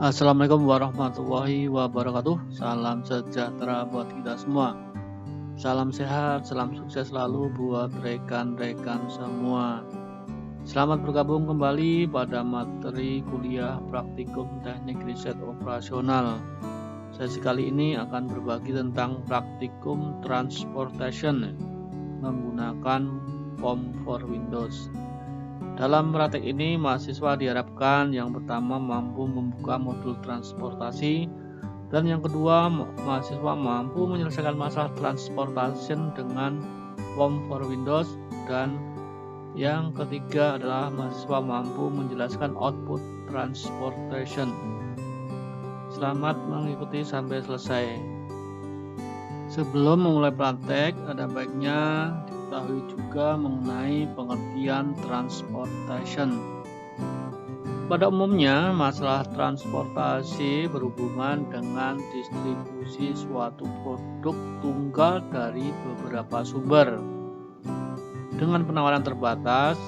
Assalamualaikum warahmatullahi wabarakatuh. Salam sejahtera buat kita semua. Salam sehat, salam sukses selalu buat rekan-rekan semua. Selamat bergabung kembali pada materi kuliah praktikum teknik riset operasional. Sesi kali ini akan berbagi tentang praktikum transportation menggunakan Form for Windows. Dalam praktek ini, mahasiswa diharapkan yang pertama mampu membuka modul transportasi, dan yang kedua, mahasiswa mampu menyelesaikan masalah transportation dengan Form for Windows, dan yang ketiga adalah mahasiswa mampu menjelaskan output transportation. Selamat mengikuti sampai selesai. Sebelum memulai praktek, ada baiknya diketahui juga mengenai pengertian transportation. Pada umumnya, masalah transportasi berhubungan dengan distribusi suatu produk tunggal dari beberapa sumber dengan penawaran terbatas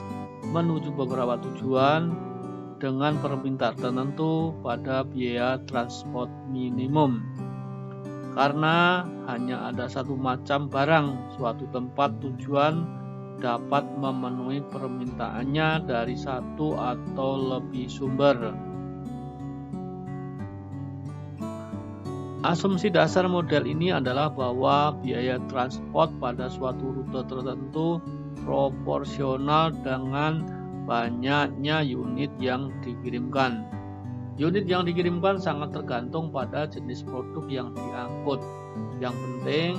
menuju beberapa tujuan dengan permintaan tertentu pada biaya transport minimum. Karena hanya ada satu macam barang, suatu tempat tujuan dapat memenuhi permintaannya dari satu atau lebih sumber. Asumsi dasar model ini adalah bahwa biaya transport pada suatu rute tertentu proporsional dengan banyaknya unit yang dikirimkan. Unit yang dikirimkan sangat tergantung pada jenis produk yang diangkut. Yang penting,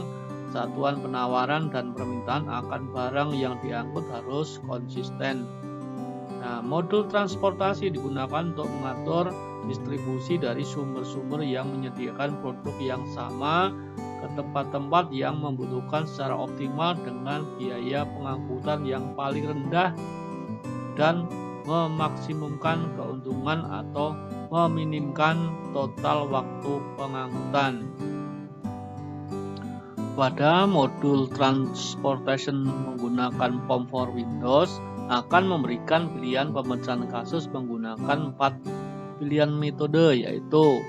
satuan penawaran dan permintaan akan barang yang diangkut harus konsisten. Nah, modul transportasi digunakan untuk mengatur distribusi dari sumber-sumber yang menyediakan produk yang sama ke tempat-tempat yang membutuhkan secara optimal dengan biaya pengangkutan yang paling rendah dan memaksimumkan keuntungan atau meminimkan total waktu pengangkutan. Pada modul transportation menggunakan Form for Windows akan memberikan pilihan pemecahan kasus menggunakan 4 pilihan metode, yaitu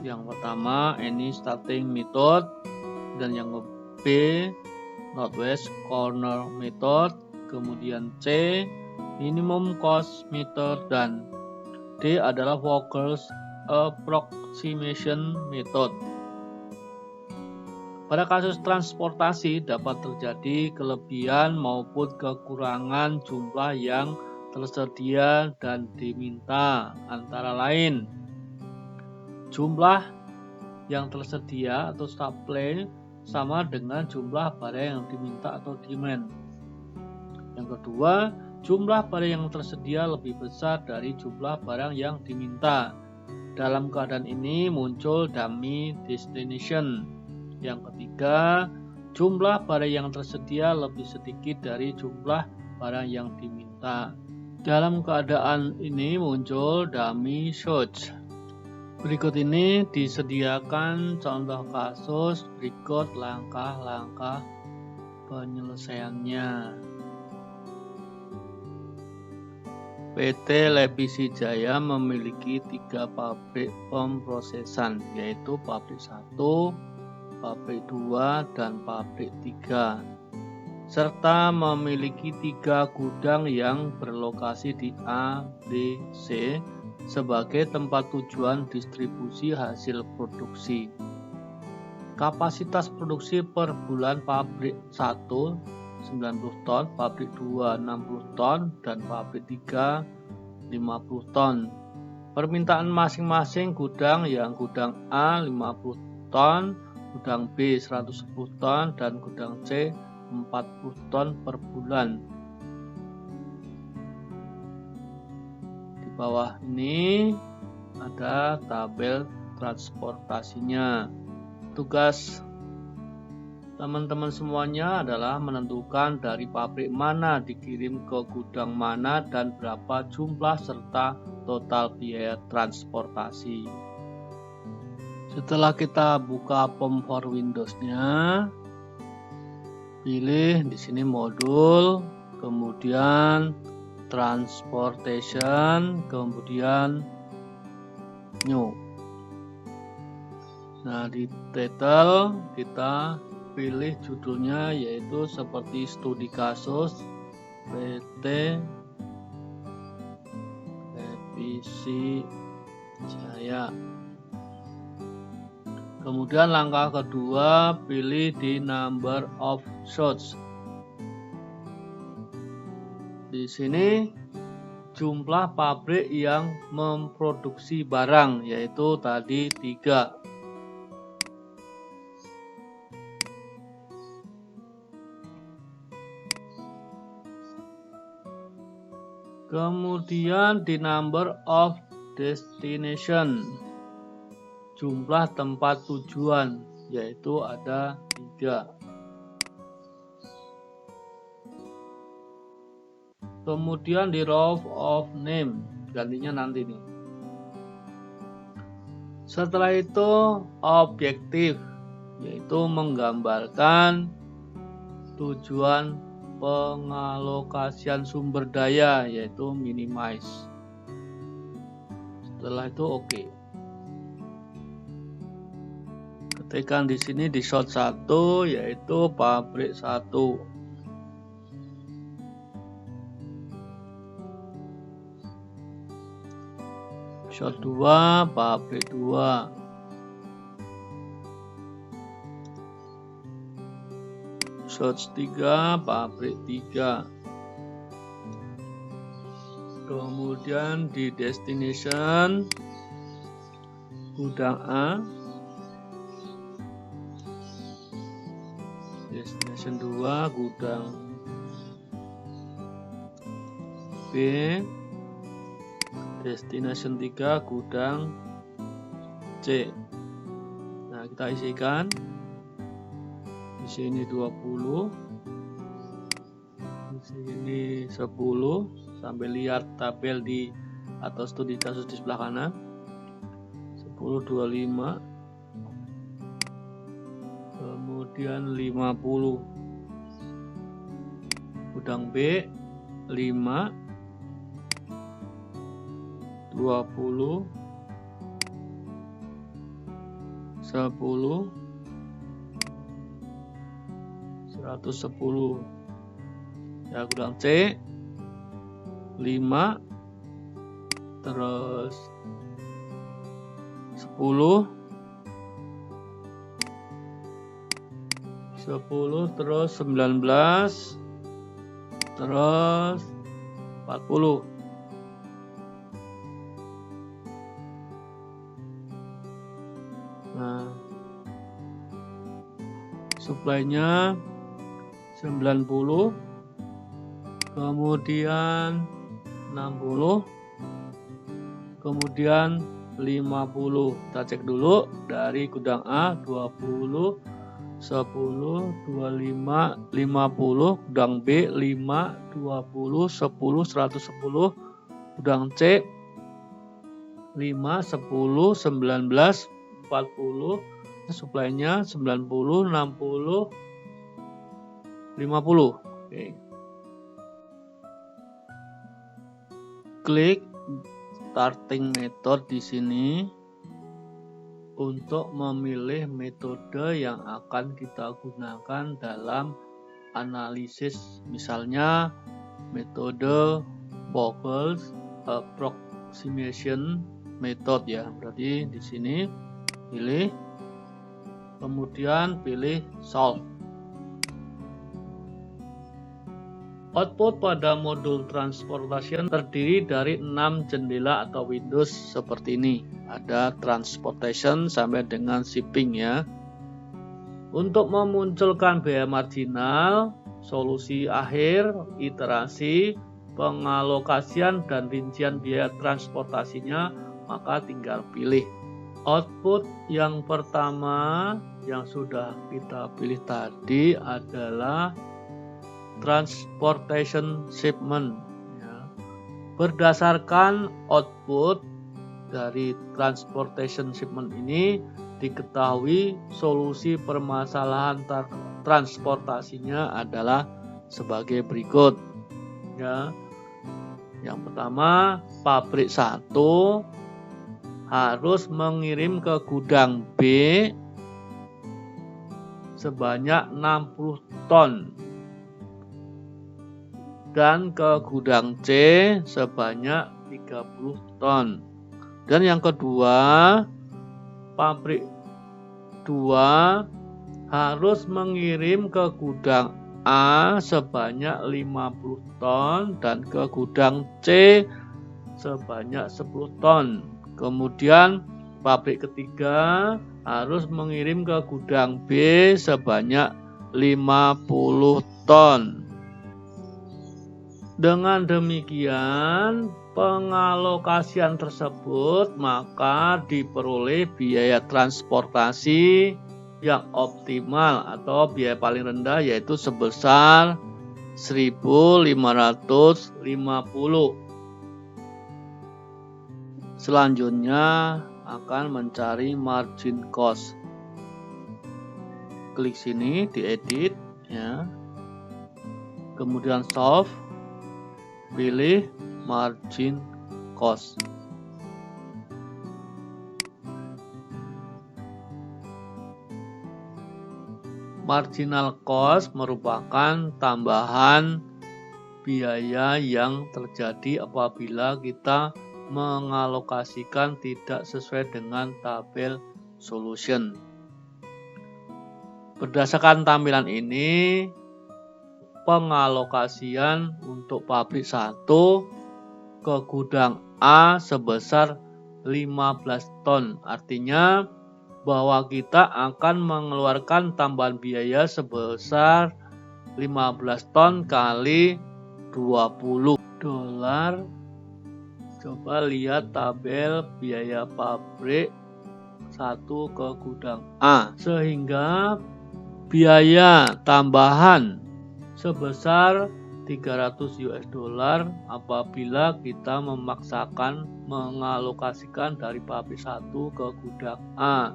yang pertama any starting method, dan yang B northwest corner method, kemudian C minimum cost method, dan D adalah Walker's approximation method. Pada kasus transportasi dapat terjadi kelebihan maupun kekurangan jumlah yang tersedia dan diminta, antara lain jumlah yang tersedia atau supply sama dengan jumlah barang yang diminta atau demand. Yang kedua, jumlah barang yang tersedia lebih besar dari jumlah barang yang diminta. Dalam keadaan ini muncul dummy destination. Yang ketiga, jumlah barang yang tersedia lebih sedikit dari jumlah barang yang diminta. Dalam keadaan ini muncul dummy shortage. Berikut ini disediakan contoh kasus, berikut langkah-langkah penyelesaiannya. PT Levisi Jaya memiliki 3 pabrik pemrosesan, yaitu pabrik 1, pabrik 2, dan pabrik 3, serta memiliki 3 gudang yang berlokasi di A, B, C sebagai tempat tujuan distribusi hasil produksi. Kapasitas produksi per bulan pabrik 1 90 ton, pabrik 2 60 ton, dan pabrik 3 50 ton. Permintaan masing-masing gudang, yang gudang A 50 ton, gudang B 110 ton, dan gudang C 40 ton per bulan. Di bawah ini ada tabel transportasinya. Tugas teman-teman semuanya adalah menentukan dari pabrik mana dikirim ke gudang mana dan berapa jumlah serta total biaya transportasi. Setelah kita buka Form for Windows-nya, pilih di sini modul, kemudian transportation, kemudian new. Nah, di title kita pilih judulnya yaitu seperti studi kasus PT Revisi Jaya. Kemudian langkah kedua, pilih di number of shots. Di sini jumlah pabrik yang memproduksi barang yaitu tadi 3. Kemudian di number of destination, jumlah tempat tujuan yaitu ada 3. Kemudian di row of name, gantinya nanti nih. Setelah itu objektif, yaitu menggambarkan tujuan pengalokasian sumber daya yaitu minimize. Setelah itu oke. Ketikkan di sini di shot 1 yaitu pabrik 1. Shot 2 pabrik 2. Shot 3 pabrik 3. Kemudian di destination gudang A, destination 2 gudang B, destination 3 gudang C. Nah, kita isikan di sini 20, di sini 10, sampai lihat tabel di atau studi kasus di sebelah kanan. 10, 25, kemudian 50 gudang B, 5, 20, 10, 110. Ya, gudang C 5, terus 10, 10 terus 19, terus 40. Nah, supply-nya 90, kemudian 60, kemudian 50. Kita cek dulu dari gudang A 20, 10, 25, 50, gudang B 5, 20, 10, 110, gudang C 5, 10, 19, 40, supply-nya 90, 60, 50. Oke. Klik starting method di sini untuk memilih metode yang akan kita gunakan dalam analisis, misalnya metode Vogels approximation method ya. Berarti di sini pilih, kemudian pilih solve. Output pada modul transportation terdiri dari 6 jendela atau windows seperti ini. Ada transportation sampai dengan shipping ya. Untuk memunculkan biaya marginal, solusi akhir, iterasi, pengalokasian dan rincian biaya transportasinya, maka tinggal pilih. Output yang pertama yang sudah kita pilih tadi adalah transportation shipment ya. Berdasarkan output dari transportation shipment ini diketahui solusi permasalahan transportasinya adalah sebagai berikut ya. Yang pertama, pabrik 1 harus mengirim ke gudang B sebanyak 60 ton dan ke gudang C sebanyak 30 ton. Dan yang kedua, pabrik 2 harus mengirim ke gudang A sebanyak 50 ton dan ke gudang C sebanyak 10 ton. Kemudian pabrik ketiga harus mengirim ke gudang B sebanyak 50 ton. Dengan demikian, pengalokasian tersebut maka diperoleh biaya transportasi yang optimal atau biaya paling rendah yaitu sebesar 1.550. Selanjutnya akan mencari margin cost. Klik sini di edit ya. Kemudian solve, pilih margin cost. Marginal cost merupakan tambahan biaya yang terjadi apabila kita mengalokasikan tidak sesuai dengan tabel solution. Berdasarkan tampilan ini, pengalokasian untuk pabrik 1 ke gudang A sebesar 15 ton. Artinya bahwa kita akan mengeluarkan tambahan biaya sebesar 15 ton kali 20 dolar. Coba lihat tabel biaya pabrik 1 ke gudang A, sehingga biaya tambahan sebesar 300 US dollar apabila kita memaksakan mengalokasikan dari pabrik 1 ke gudang A.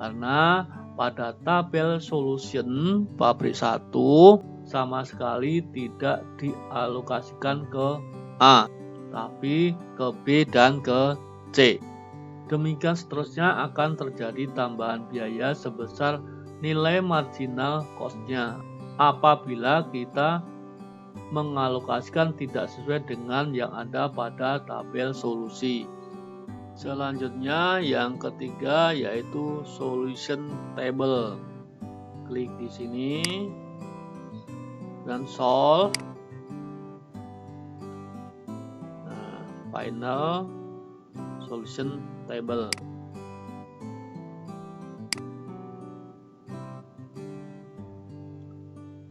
Karena pada tabel solution pabrik 1 sama sekali tidak dialokasikan ke A, tapi ke B dan ke C. Demikian seterusnya akan terjadi tambahan biaya sebesar nilai marginal cost-nya apabila kita mengalokasikan tidak sesuai dengan yang ada pada tabel solusi. Selanjutnya yang ketiga yaitu solution table. Klik di sini dan solve. Nah, final solution table.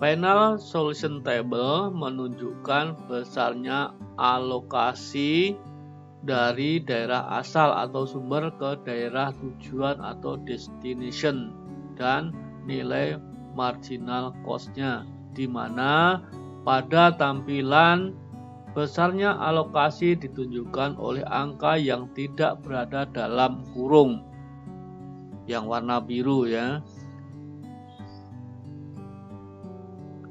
Final solution table menunjukkan besarnya alokasi dari daerah asal atau sumber ke daerah tujuan atau destination dan nilai marginal cost-nya, di mana pada tampilan besarnya alokasi ditunjukkan oleh angka yang tidak berada dalam kurung yang warna biru ya.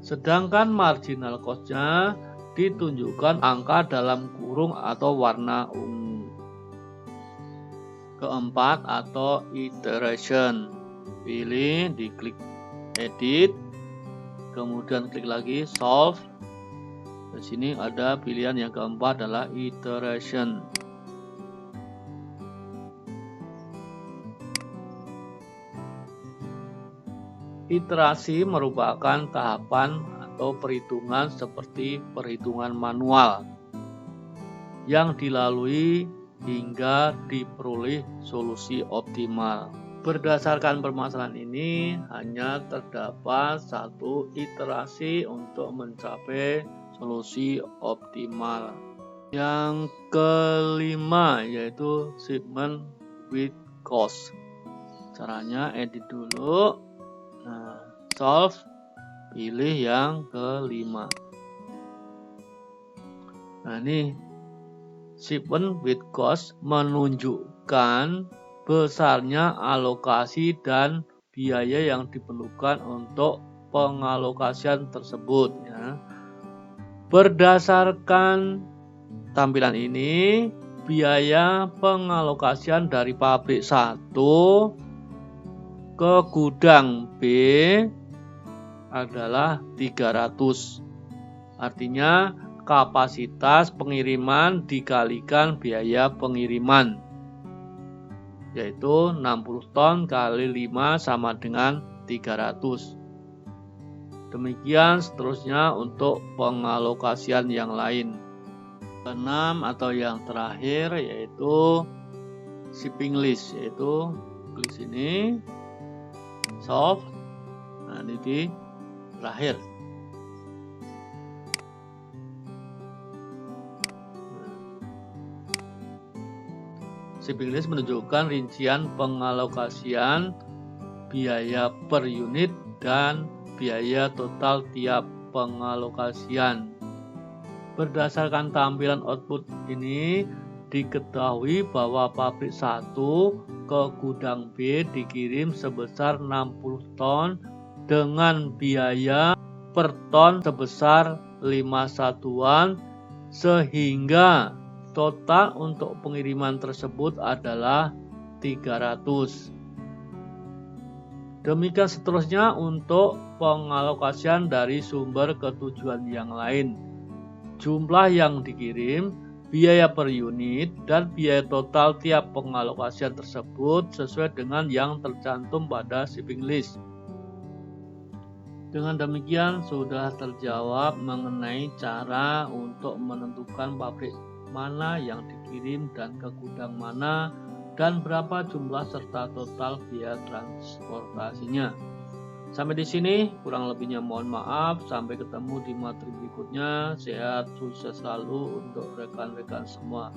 Sedangkan marginal cost-nya ditunjukkan angka dalam kurung atau warna ungu. Keempat atau iteration. Pilih, diklik edit, kemudian klik lagi solve. Di sini ada pilihan yang keempat adalah iteration. Iterasi merupakan tahapan atau perhitungan seperti perhitungan manual yang dilalui hingga diperoleh solusi optimal. Berdasarkan permasalahan ini, hanya terdapat satu iterasi untuk mencapai solusi optimal. Yang kelima yaitu shipment with cost. Caranya edit dulu. Nah, solve, pilih yang kelima. Nah, ini shipment with cost menunjukkan besarnya alokasi dan biaya yang diperlukan untuk pengalokasian tersebut ya. Berdasarkan tampilan ini, biaya pengalokasian dari pabrik 1 ke gudang B adalah 300. Artinya kapasitas pengiriman dikalikan biaya pengiriman, yaitu 60 ton kali 5 sama dengan 300. Demikian seterusnya untuk pengalokasian yang lain. Keenam atau yang terakhir yaitu shipping list, yaitu list ini soft. Nah, ini di terakhir. Shipping list menunjukkan rincian pengalokasian biaya per unit dan biaya total tiap pengalokasian. Berdasarkan tampilan output ini, diketahui bahwa pabrik 1 ke gudang B dikirim sebesar 60 ton dengan biaya per ton sebesar 5 satuan, sehingga total untuk pengiriman tersebut adalah 300. Demikian seterusnya untuk pengalokasian dari sumber ke tujuan yang lain. Jumlah yang dikirim, biaya per unit, dan biaya total tiap pengalokasian tersebut sesuai dengan yang tercantum pada shipping list. Dengan demikian sudah terjawab mengenai cara untuk menentukan pabrik mana yang dikirim dan ke gudang mana, dan berapa jumlah serta total biaya transportasinya. Sampai di sini, kurang lebihnya mohon maaf. Sampai ketemu di materi berikutnya. Sehat, sukses selalu untuk rekan-rekan semua.